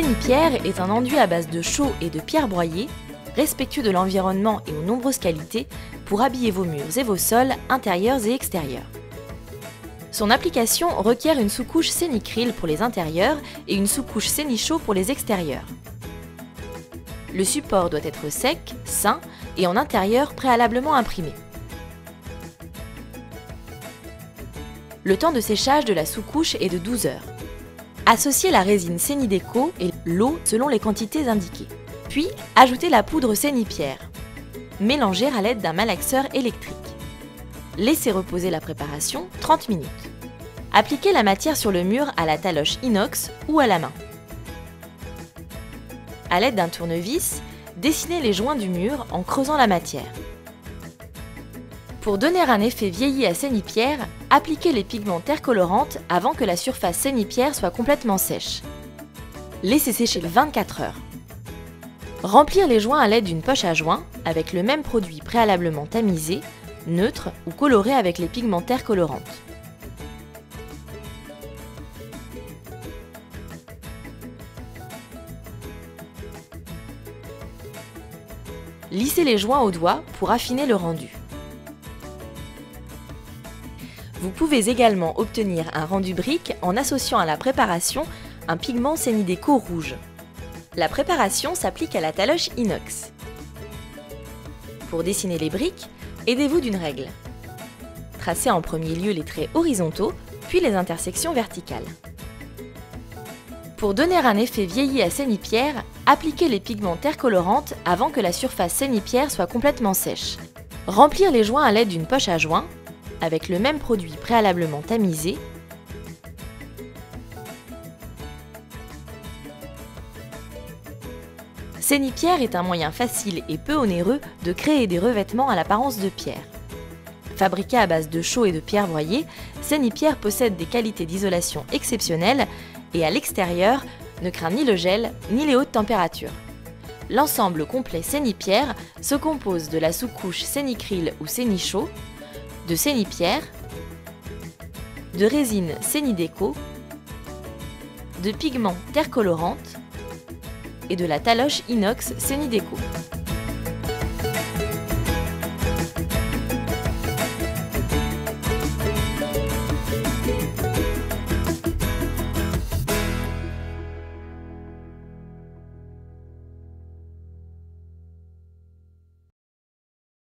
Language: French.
Sénipierre est un enduit à base de chaux et de pierres broyées, respectueux de l'environnement et aux nombreuses qualités pour habiller vos murs et vos sols intérieurs et extérieurs. Son application requiert une sous-couche Sénicryl pour les intérieurs et une sous-couche Sénichaux pour les extérieurs. Le support doit être sec, sain et en intérieur préalablement imprimé. Le temps de séchage de la sous-couche est de 12 heures. Associez la résine Sénideco et l'eau selon les quantités indiquées. Puis, ajoutez la poudre Sénipierre. Mélangez à l'aide d'un malaxeur électrique. Laissez reposer la préparation 30 minutes. Appliquez la matière sur le mur à la taloche inox ou à la main. À l'aide d'un tournevis, dessinez les joints du mur en creusant la matière. Pour donner un effet vieilli à Sénipierre, appliquez les pigments terre colorante avant que la surface Sénipierre soit complètement sèche. Laissez sécher 24 heures. Remplir les joints à l'aide d'une poche à joints avec le même produit préalablement tamisé, neutre ou coloré avec les pigments terre colorante. Lissez les joints au doigt pour affiner le rendu. Vous pouvez également obtenir un rendu brique en associant à la préparation un pigment Sénideco rouge. La préparation s'applique à la taloche inox. Pour dessiner les briques, aidez-vous d'une règle. Tracez en premier lieu les traits horizontaux, puis les intersections verticales. Pour donner un effet vieilli à Sénipierre, appliquez les pigments terre colorante avant que la surface Sénipierre soit complètement sèche. Remplir les joints à l'aide d'une poche à joints, avec le même produit préalablement tamisé. Sénipierre est un moyen facile et peu onéreux de créer des revêtements à l'apparence de pierre. Fabriqué à base de chaux et de pierres broyées, Sénipierre possède des qualités d'isolation exceptionnelles et à l'extérieur ne craint ni le gel ni les hautes températures. L'ensemble complet Sénipierre se compose de la sous-couche Sénicryl ou Sénichaux, de Sénipierre, de résine Sénideco, de pigments terre colorante et de la taloche inox Sénideco.